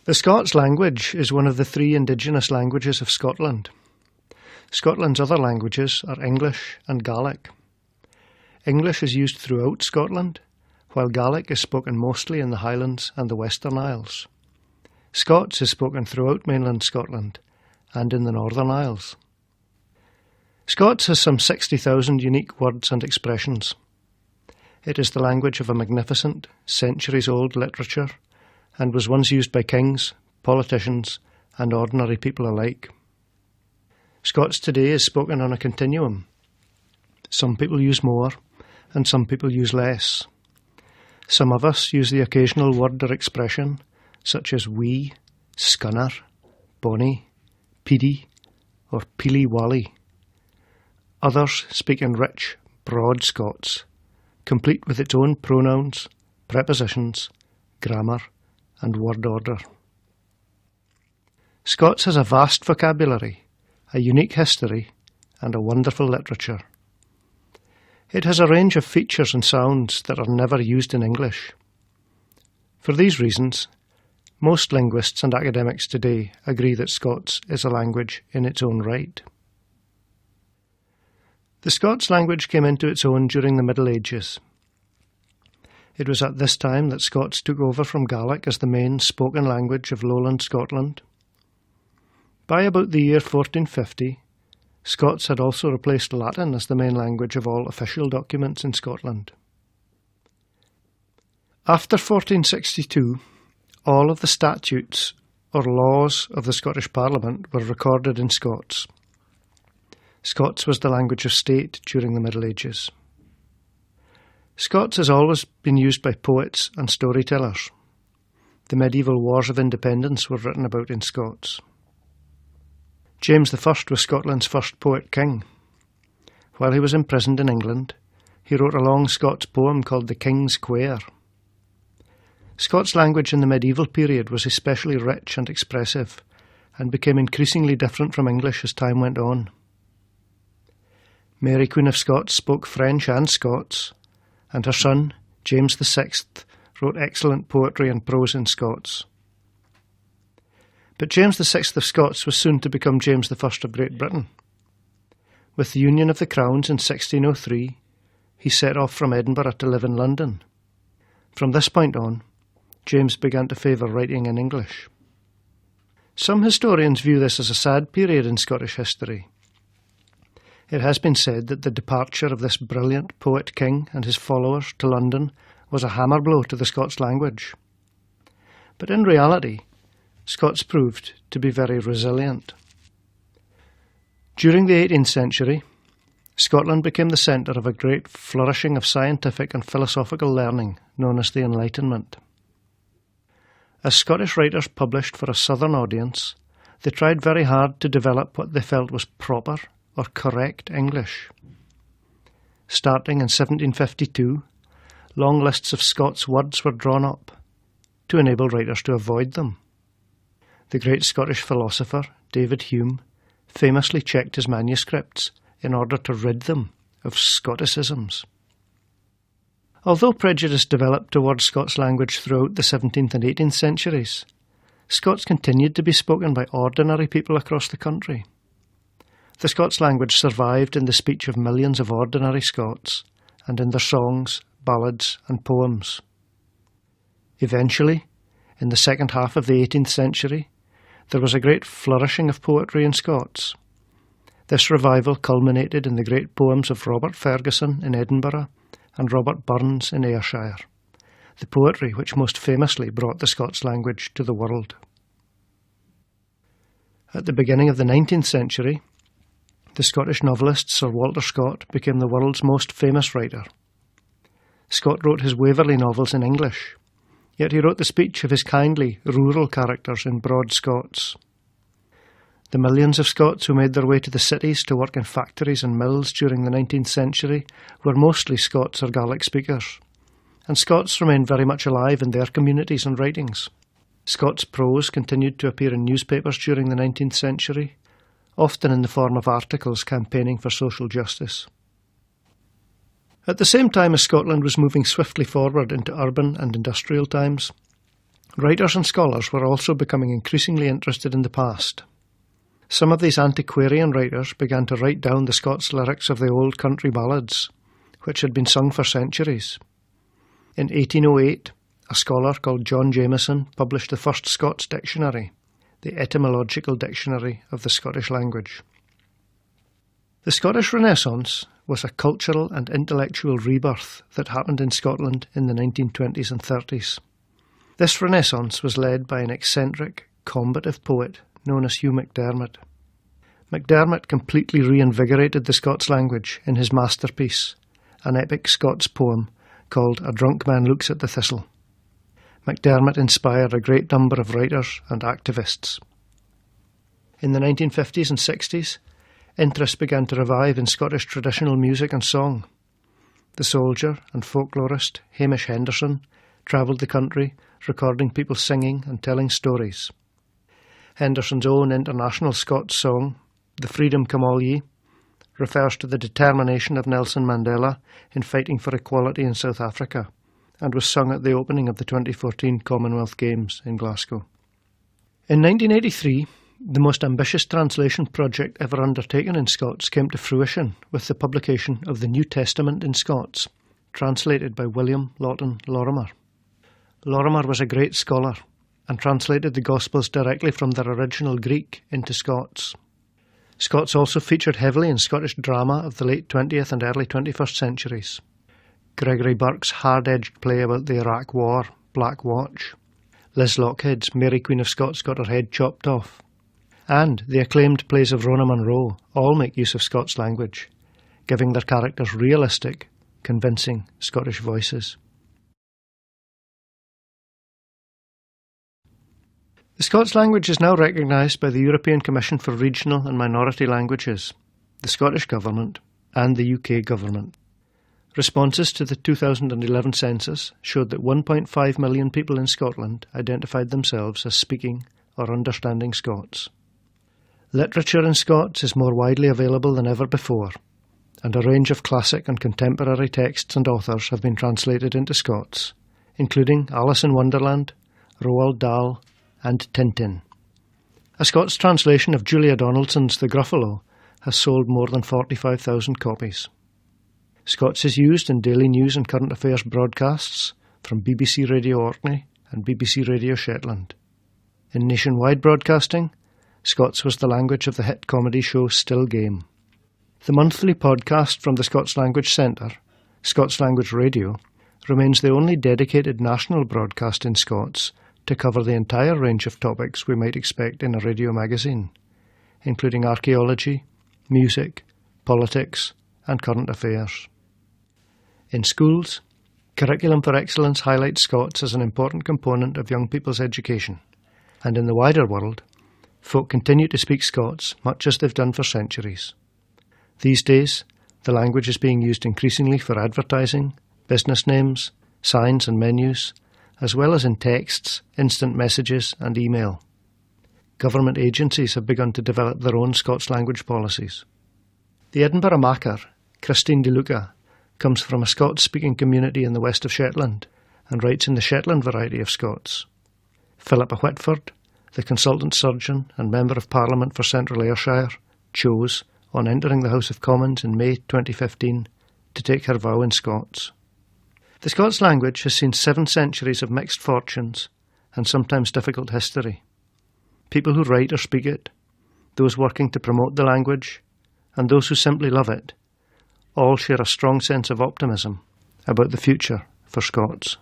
The Scots language is one of the three indigenous languages of Scotland. Scotland's other languages are English and Gaelic. English is used throughout Scotland, while Gaelic is spoken mostly in the Highlands and the Western Isles. Scots is spoken throughout mainland Scotland and in the Northern Isles. Scots has some 60,000 unique words and expressions. It is the language of a magnificent, centuries-old literature and was once used by kings, politicians and ordinary people alike. Scots today is spoken on a continuum. Some people use more and some people use less. Some of us use the occasional word or expression such as wee, scunner, bonny, peedy or peely wally. Others speak in rich, broad Scots, complete with its own pronouns, prepositions, grammar and word order. Scots has a vast vocabulary, a unique history and a wonderful literature. It has a range of features and sounds that are never used in English. For these reasons, most linguists and academics today agree that Scots is a language in its own right. The Scots language came into its own during the Middle Ages. It was at this time that Scots took over from Gaelic as the main spoken language of lowland Scotland. By about the year 1450, Scots had also replaced Latin as the main language of all official documents in Scotland. After 1462, all of the statutes or laws of the Scottish Parliament were recorded in Scots. Scots was the language of state during the Middle Ages. Scots has always been used by poets and storytellers. The medieval wars of independence were written about in Scots. James I was Scotland's first poet-king. While he was imprisoned in England, he wrote a long Scots poem called The King's Quair. Scots language in the medieval period was especially rich and expressive, and became increasingly different from English as time went on. Mary Queen of Scots spoke French and Scots, and her son, James VI, wrote excellent poetry and prose in Scots. But James VI of Scots was soon to become James I of Great Britain. With the union of the crowns in 1603, he set off from Edinburgh to live in London. From this point on, James began to favour writing in English. Some historians view this as a sad period in Scottish history. It has been said that the departure of this brilliant poet-king and his followers to London was a hammer blow to the Scots language. But in reality, Scots proved to be very resilient. During the 18th century, Scotland became the centre of a great flourishing of scientific and philosophical learning known as the Enlightenment. As Scottish writers published for a southern audience, they tried very hard to develop what they felt was proper or correct English. Starting in 1752, long lists of Scots words were drawn up to enable writers to avoid them. The great Scottish philosopher, David Hume, famously checked his manuscripts in order to rid them of Scotticisms. Although prejudice developed towards Scots language throughout the 17th and 18th centuries, Scots continued to be spoken by ordinary people across the country. The Scots language survived in the speech of millions of ordinary Scots and in their songs, ballads and poems. Eventually, in the second half of the 18th century, there was a great flourishing of poetry in Scots. This revival culminated in the great poems of Robert Fergusson in Edinburgh and Robert Burns in Ayrshire, the poetry which most famously brought the Scots language to the world. At the beginning of the 19th century, the Scottish novelist Sir Walter Scott became the world's most famous writer. Scott wrote his Waverley novels in English, yet he wrote the speech of his kindly, rural characters in broad Scots. The millions of Scots who made their way to the cities to work in factories and mills during the 19th century were mostly Scots or Gaelic speakers, and Scots remained very much alive in their communities and writings. Scots prose continued to appear in newspapers during the 19th century, often in the form of articles campaigning for social justice. At the same time as Scotland was moving swiftly forward into urban and industrial times, Writers and scholars were also becoming increasingly interested in the past. Some of these antiquarian writers began to write down the Scots lyrics of the old country ballads, which had been sung for centuries. In 1808, a scholar called John Jameson published the first Scots dictionary, the Etymological Dictionary of the Scottish Language. The Scottish Renaissance was a cultural and intellectual rebirth that happened in Scotland in the 1920s and 30s. This Renaissance was led by an eccentric, combative poet known as Hugh MacDiarmid. MacDiarmid completely reinvigorated the Scots language in his masterpiece, an epic Scots poem called A Drunk Man Looks at the Thistle. MacDiarmid inspired a great number of writers and activists. In the 1950s and 60s, interest began to revive in Scottish traditional music and song. The soldier and folklorist Hamish Henderson travelled the country, recording people singing and telling stories. Henderson's own international Scots song, The Freedom Come All Ye, refers to the determination of Nelson Mandela in fighting for equality in South Africa, and was sung at the opening of the 2014 Commonwealth Games in Glasgow. In 1983, the most ambitious translation project ever undertaken in Scots came to fruition with the publication of the New Testament in Scots, translated by William Lawton Lorimer. Lorimer was a great scholar and translated the Gospels directly from their original Greek into Scots. Scots also featured heavily in Scottish drama of the late 20th and early 21st centuries. Gregory Burke's hard-edged play about the Iraq War, Black Watch, Liz Lockheed's Mary Queen of Scots Got Her Head Chopped Off, and the acclaimed plays of Rona Munro all make use of Scots language, giving their characters realistic, convincing Scottish voices. The Scots language is now recognised by the European Commission for Regional and Minority Languages, the Scottish Government, and the UK Government. Responses to the 2011 census showed that 1.5 million people in Scotland identified themselves as speaking or understanding Scots. Literature in Scots is more widely available than ever before, and a range of classic and contemporary texts and authors have been translated into Scots, including Alice in Wonderland, Roald Dahl, and Tintin. A Scots translation of Julia Donaldson's The Gruffalo has sold more than 45,000 copies. Scots is used in daily news and current affairs broadcasts from BBC Radio Orkney and BBC Radio Shetland. In nationwide broadcasting, Scots was the language of the hit comedy show Still Game. The monthly podcast from the Scots Language Centre, Scots Language Radio, remains the only dedicated national broadcast in Scots to cover the entire range of topics we might expect in a radio magazine, including archaeology, music, politics, and current affairs. In schools, Curriculum for Excellence highlights Scots as an important component of young people's education, and in the wider world, folk continue to speak Scots much as they've done for centuries. These days, the language is being used increasingly for advertising, business names, signs and menus, as well as in texts, instant messages and email. Government agencies have begun to develop their own Scots language policies. The Edinburgh Macker, Christine De Luca, comes from a Scots-speaking community in the west of Shetland and writes in the Shetland variety of Scots. Philippa Whitford, the consultant surgeon and Member of Parliament for Central Ayrshire, chose, on entering the House of Commons in May 2015, to take her vow in Scots. The Scots language has seen 7 centuries of mixed fortunes and sometimes difficult history. People who write or speak it, those working to promote the language, and those who simply love it, all share a strong sense of optimism about the future for Scots.